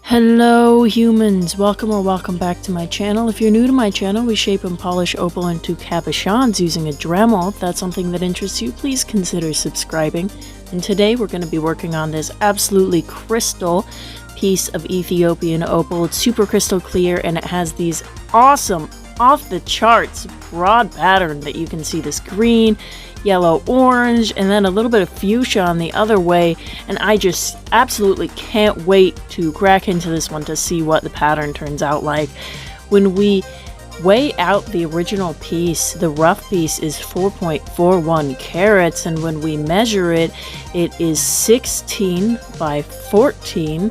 Hello humans, welcome back to my channel. If you're new to my channel, we shape and polish opal into cabochons using a dremel. If that's something that interests you, please consider subscribing. And today we're going to be working on this absolutely crystal piece of Ethiopian opal. It's super crystal clear and it has these awesome, off the charts broad pattern that you can see, this green, yellow, orange, and then a little bit of fuchsia on the other way, and I just absolutely can't wait to crack into this one to see what the pattern turns out like. When we weigh out the original piece, the rough piece is 4.41 carats, and when we measure it, it is 16 by 14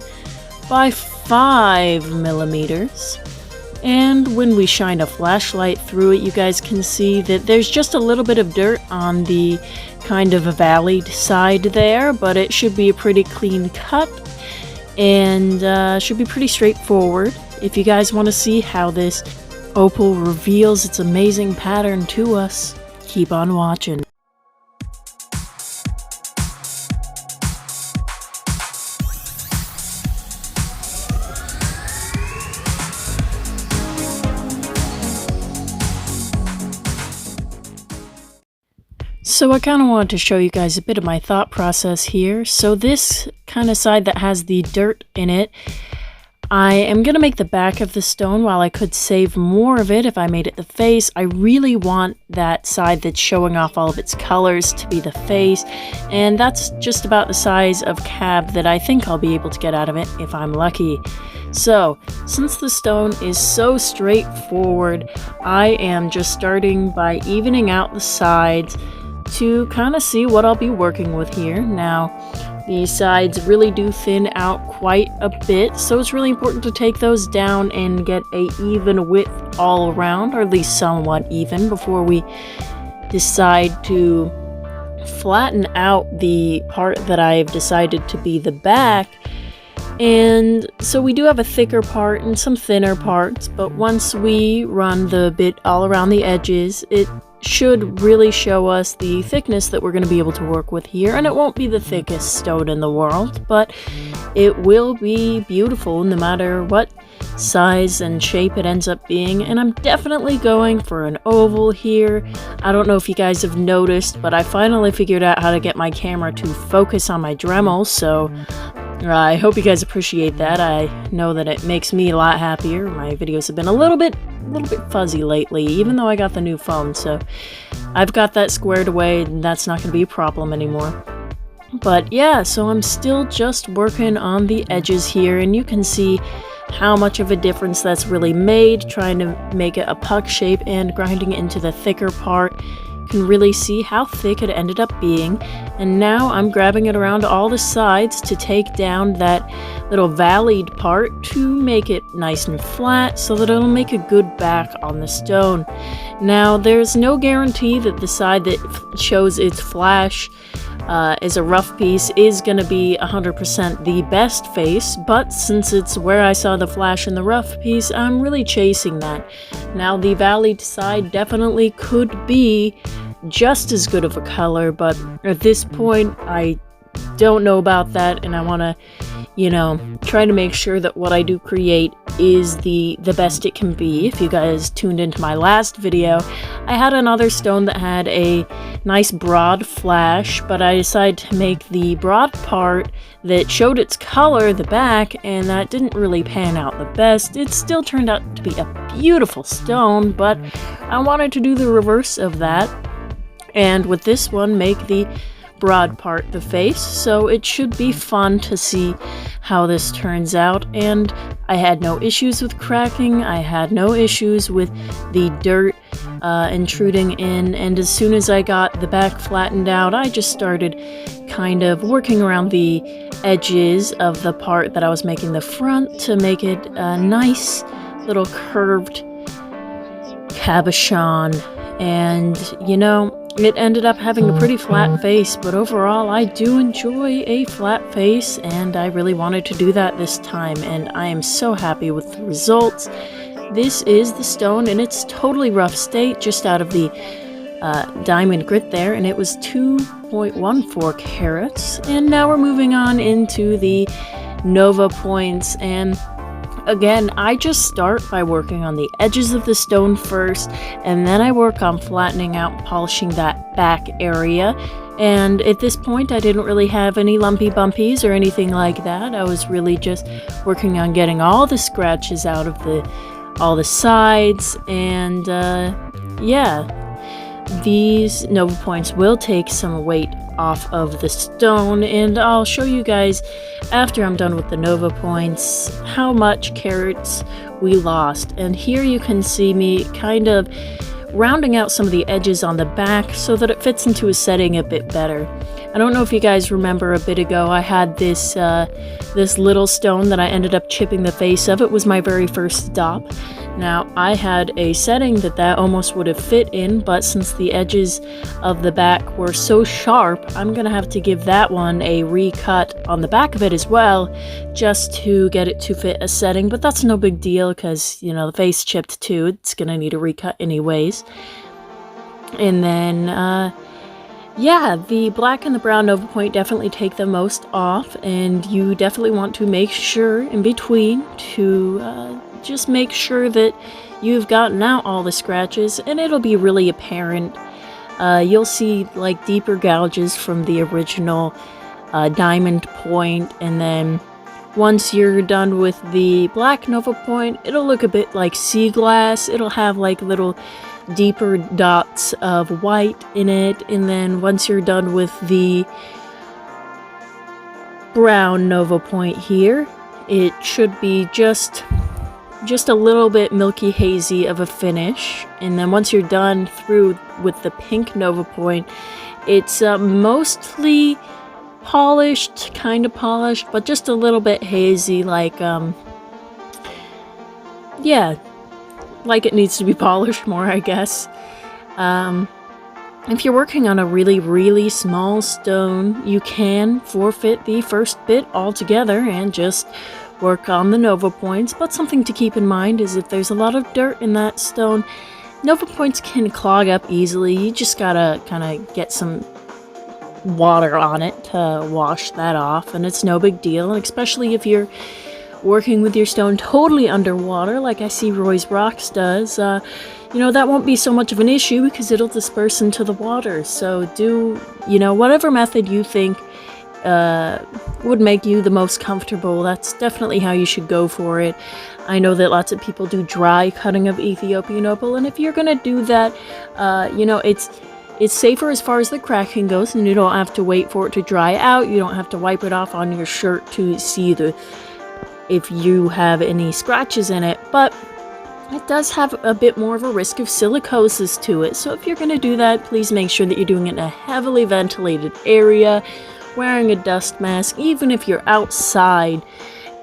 by 5 millimeters. And when we shine a flashlight through it, you guys can see that there's just a little bit of dirt on the kind of valleyed side there, but it should be a pretty clean cut and should be pretty straightforward. If you guys want to see how this opal reveals its amazing pattern to us, keep on watching. So I kind of wanted to show you guys a bit of my thought process here. So this kind of side that has the dirt in it, I am going to make the back of the stone. While I could save more of it if I made it the face, I really want that side that's showing off all of its colors to be the face. And that's just about the size of cab that I think I'll be able to get out of it if I'm lucky. So, since the stone is so straightforward, I am just starting by evening out the sides to kind of see what I'll be working with here. Now, these sides really do thin out quite a bit, so it's really important to take those down and get a even width all around, or at least somewhat even, before we decide to flatten out the part that I've decided to be the back. And so we do have a thicker part and some thinner parts, but once we run the bit all around the edges, it should really show us the thickness that we're going to be able to work with here. And it won't be the thickest stone in the world, but it will be beautiful no matter what size and shape it ends up being. And I'm definitely going for an oval here. I don't know if you guys have noticed, but I finally figured out how to get my camera to focus on my dremel, so I hope you guys appreciate that. I know that it makes me a lot happier. My videos have been a little bit fuzzy lately, even though I got the new phone, so I've got that squared away and that's not going to be a problem anymore. But yeah, so I'm still just working on the edges here, and you can see how much of a difference that's really made, trying to make it a puck shape and grinding it into the thicker part. You can really see how thick it ended up being, and now I'm grabbing it around all the sides to take down that little valleyed part to make it nice and flat so that it'll make a good back on the stone. Now, there's no guarantee that the side that shows its flash as a rough piece is going to be 100% the best face, but since it's where I saw the flash in the rough piece, I'm really chasing that. Now, the valleyed side definitely could be just as good of a color, but at this point I don't know about that, and I want to, try to make sure that what I do create is the best it can be. If you guys tuned into my last video, I had another stone that had a nice broad flash, but I decided to make the broad part that showed its color, the back, and that didn't really pan out the best. It still turned out to be a beautiful stone, but I wanted to do the reverse of that, and with this one make the broad part the face, so it should be fun to see how this turns out. And I had no issues with cracking, I had no issues with the dirt intruding in, and as soon as I got the back flattened out, I just started kind of working around the edges of the part that I was making the front to make it a nice little curved cabochon. And it ended up having a pretty flat face, but overall I do enjoy a flat face, and I really wanted to do that this time, and I am so happy with the results. This is the stone in its totally rough state, just out of the diamond grit there, and it was 2.14 carats. And now we're moving on into the Nova points. And again, I just start by working on the edges of the stone first, and then I work on flattening out and polishing that back area. And at this point, I didn't really have any lumpy bumpies or anything like that. I was really just working on getting all the scratches out of all the sides. And yeah, these Nova points will take some weight off of the stone, and I'll show you guys after I'm done with the Nova points how much carats we lost. And here you can see me kind of rounding out some of the edges on the back so that it fits into a setting a bit better. I don't know if you guys remember a bit ago I had this this little stone that I ended up chipping the face of. It was my very first stop. Now, I had a setting that almost would have fit in, but since the edges of the back were so sharp, I'm gonna have to give that one a recut on the back of it as well, just to get it to fit a setting. But that's no big deal because, you know, the face chipped too. It's gonna need a recut anyways. And then, yeah, the black and the brown Nova point definitely take the most off, and you definitely want to make sure in between to just make sure that you've gotten out all the scratches, and it'll be really apparent. You'll see like deeper gouges from the original diamond point, and then once you're done with the black Nova point, it'll look a bit like sea glass. It'll have like little deeper dots of white in it. And then once you're done with the brown Nova point here, it should be just a little bit milky hazy of a finish. And then once you're done through with the pink Nova point, it's mostly polished, kind of polished, but just a little bit hazy, like yeah, like it needs to be polished more, I guess. If you're working on a really small stone, you can forfeit the first bit altogether and just work on the Nova points. But something to keep in mind is if there's a lot of dirt in that stone, Nova points can clog up easily. You just gotta kind of get some water on it to wash that off, and it's no big deal. And especially if you're working with your stone totally underwater, like I see Roy's Rocks does, you know, that won't be so much of an issue because it'll disperse into the water. So do, you know, whatever method you think would make you the most comfortable, that's definitely how you should go for it. I know that lots of people do dry cutting of Ethiopian opal, and if you're gonna do that, you know, it's safer as far as the cracking goes, and you don't have to wait for it to dry out. You don't have to wipe it off on your shirt to see if you have any scratches in it, but it does have a bit more of a risk of silicosis to it. So if you're going to do that, please make sure that you're doing it in a heavily ventilated area, wearing a dust mask. Even if you're outside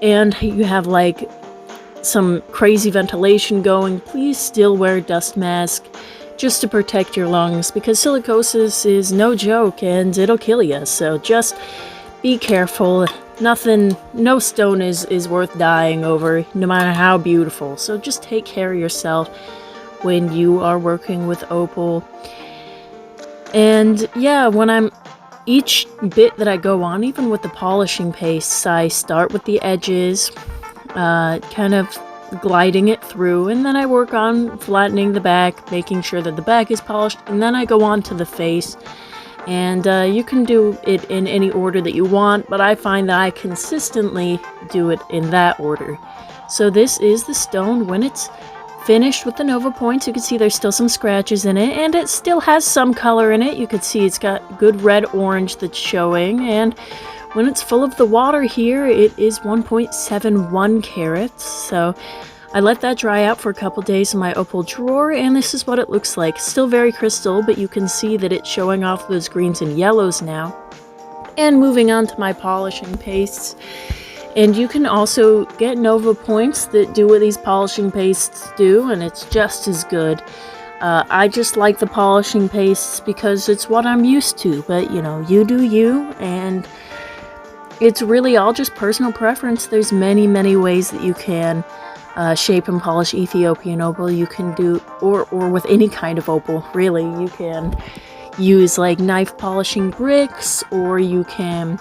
and you have like some crazy ventilation going, please still wear a dust mask just to protect your lungs, because silicosis is no joke and it'll kill you. So just be careful. No stone is worth dying over, no matter how beautiful. So just take care of yourself when you are working with opal. And yeah, each bit that I go on, even with the polishing pastes, I start with the edges, kind of gliding it through, and then I work on flattening the back, making sure that the back is polished, and then I go on to the face. And you can do it in any order that you want, but I find that I consistently do it in that order. So this is the stone when it's finished with the Nova points. You can see there's still some scratches in it, and it still has some color in it. You can see it's got good red-orange that's showing, and when it's full of the water here, it is 1.71 carats. So I let that dry out for a couple days in my opal drawer, and this is what it looks like. Still very crystal, but you can see that it's showing off those greens and yellows now. And moving on to my polishing pastes. And you can also get Nova points that do what these polishing pastes do, and it's just as good. I just like the polishing pastes because it's what I'm used to, but you know, you do you, and it's really all just personal preference. There's many ways that you can shape and polish Ethiopian opal. You can do, or with any kind of opal, really. You can use like knife polishing bricks, or you can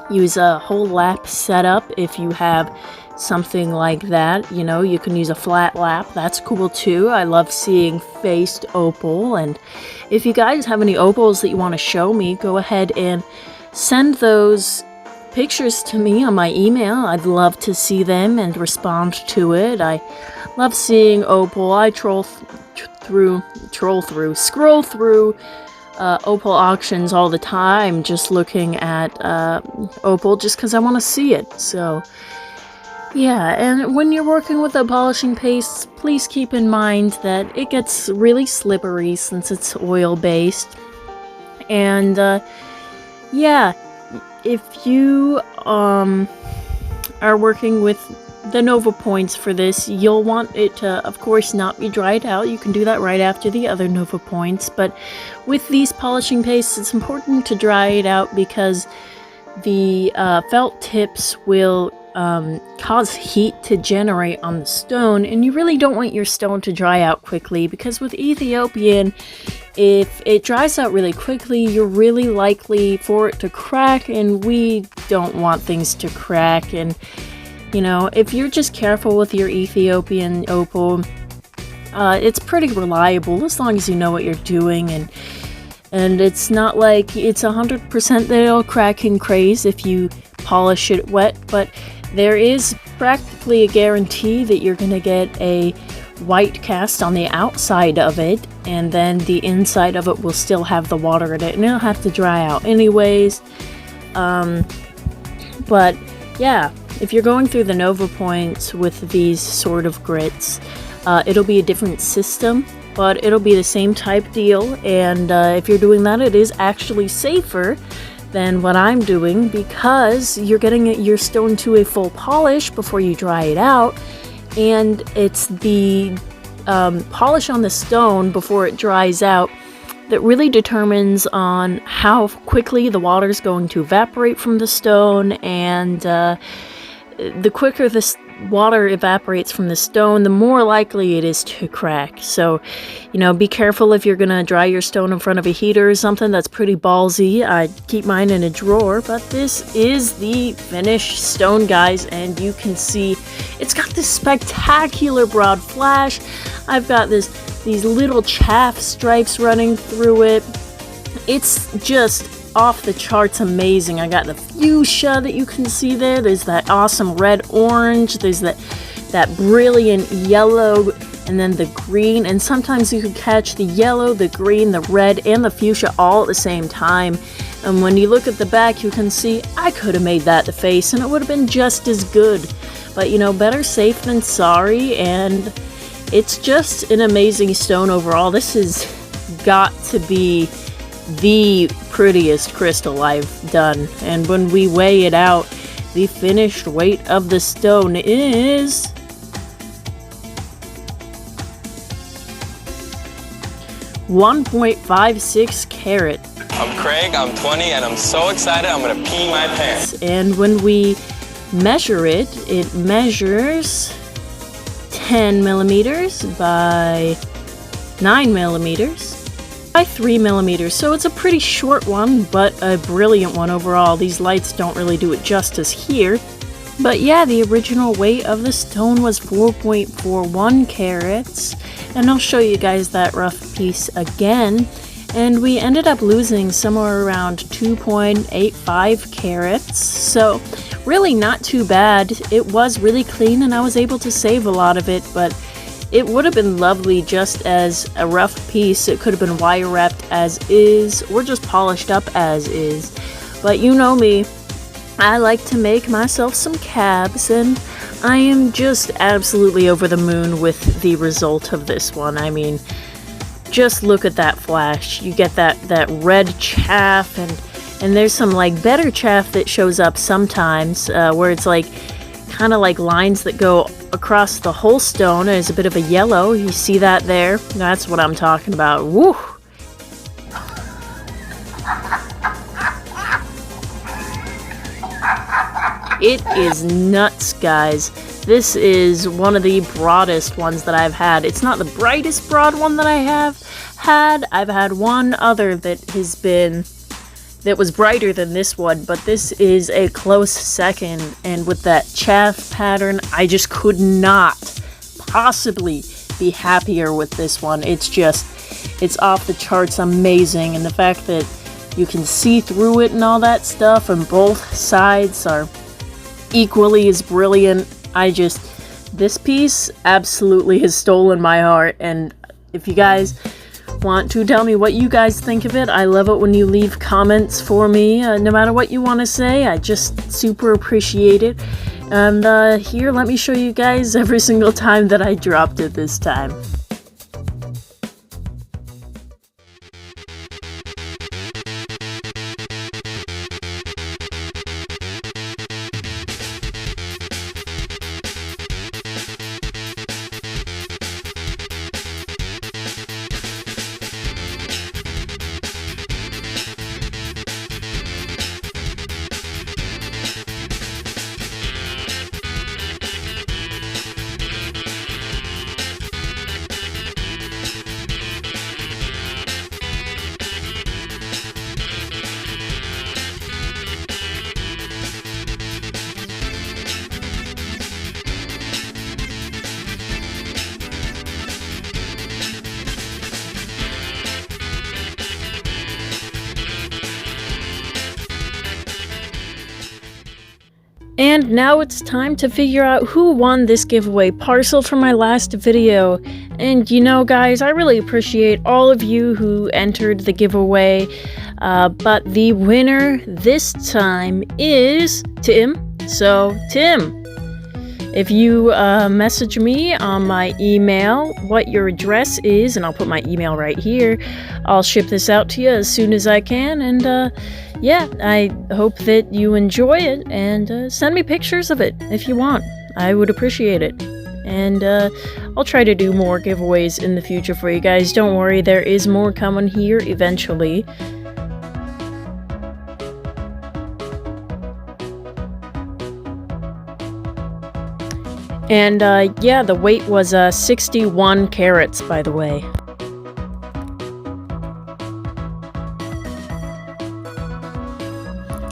use a whole lap setup if you have something like that. You know, you can use a flat lap. That's cool too. I love seeing faced opal. And if you guys have any opals that you want to show me, go ahead and send those pictures to me on my email. I'd love to see them and respond to it. I love seeing opal. I scroll through opal auctions all the time, just looking at opal just because I want to see it. So yeah, and when you're working with the polishing pastes, please keep in mind that it gets really slippery since it's oil based. And yeah, if you are working with the Nova points for this, you'll want it to, of course, not be dried out. You can do that right after the other Nova points, but with these polishing pastes, it's important to dry it out because the felt tips will cause heat to generate on the stone, and you really don't want your stone to dry out quickly, because with Ethiopian, if it dries out really quickly, you're really likely for it to crack, and we don't want things to crack. And you know, if you're just careful with your Ethiopian opal, it's pretty reliable as long as you know what you're doing, and it's not like it's 100% that it'll crack and craze if you polish it wet, but there is practically a guarantee that you're gonna get a white cast on the outside of it, and then the inside of it will still have the water in it, and it'll have to dry out anyways. But yeah, if you're going through the Nova points with these sort of grits, it'll be a different system, but it'll be the same type deal, and if you're doing that, it is actually safer than what I'm doing, because you're getting your stone to a full polish before you dry it out, and it's the polish on the stone before it dries out that really determines on how quickly the water is going to evaporate from the stone, and the quicker this water evaporates from the stone, the more likely it is to crack. So, you know, be careful if you're gonna dry your stone in front of a heater or something. That's pretty ballsy. I keep mine in a drawer, but this is the finished stone, guys, and you can see it's got this spectacular broad flash. I've got these little chaff stripes running through it. It's just off the charts amazing. I got the fuchsia that you can see there. There's that awesome red orange. There's that brilliant yellow, and then the green. And sometimes you can catch the yellow, the green, the red, and the fuchsia all at the same time. And when you look at the back, you can see I could have made that the face, and it would have been just as good. But you know, better safe than sorry. And it's just an amazing stone overall. This has got to be the prettiest crystal I've done, and when we weigh it out, the finished weight of the stone is 1.56 carat. I'm Craig, I'm 20, and I'm so excited I'm gonna pee my pants. And when we measure it, it measures 10 millimeters by 9 millimeters by 3 millimeters, so it's a pretty short one, but a brilliant one overall. These lights don't really do it justice here. But yeah, the original weight of the stone was 4.41 carats, and I'll show you guys that rough piece again. And we ended up losing somewhere around 2.85 carats, so really not too bad. It was really clean, and I was able to save a lot of it, but it would have been lovely just as a rough piece. It could have been wire wrapped as is, or just polished up as is. But you know me, I like to make myself some cabs, and I am just absolutely over the moon with the result of this one. I mean, just look at that flash. You get that red chaff, and there's some like better chaff that shows up sometimes where it's like kind of like lines that go across the whole stone. There's a bit of a yellow. You see that there? That's what I'm talking about. Woo! It is nuts, guys. This is one of the broadest ones that I've had. It's not the brightest broad one that I have had. I've had one other that has been that was brighter than this one, but this is a close second. And with that chaff pattern, I just could not possibly be happier with this one. It's off the charts amazing, and the fact that you can see through it and all that stuff, and both sides are equally as brilliant. This piece absolutely has stolen my heart, and if you guys want to tell me what you guys think of it, I love it when you leave comments for me, no matter what you want to say. I just super appreciate it. And here, let me show you guys every single time that I dropped it this time. And now it's time to figure out who won this giveaway parcel from my last video. And you know, guys, I really appreciate all of you who entered the giveaway. But the winner this time is Tim. So, Tim, if you message me on my email what your address is, and I'll put my email right here, I'll ship this out to you as soon as I can. And yeah, I hope that you enjoy it, and send me pictures of it if you want. I would appreciate it. And I'll try to do more giveaways in the future for you guys. Don't worry, there is more coming here eventually. And yeah, the weight was 61 carats, by the way.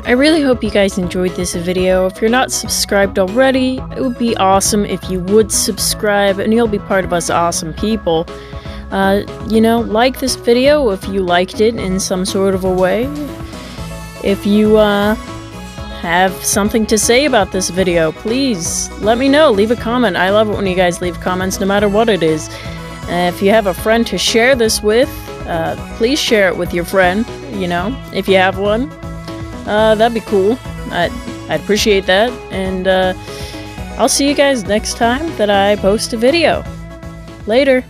I really hope you guys enjoyed this video. If you're not subscribed already, it would be awesome if you would subscribe, and you'll be part of us awesome people. You know, like this video if you liked it in some sort of a way. If you have something to say about this video, please let me know. Leave a comment. I love it when you guys leave comments, no matter what it is. If you have a friend to share this with, please share it with your friend, you know, if you have one. That'd be cool. I'd appreciate that. And I'll see you guys next time that I post a video. Later.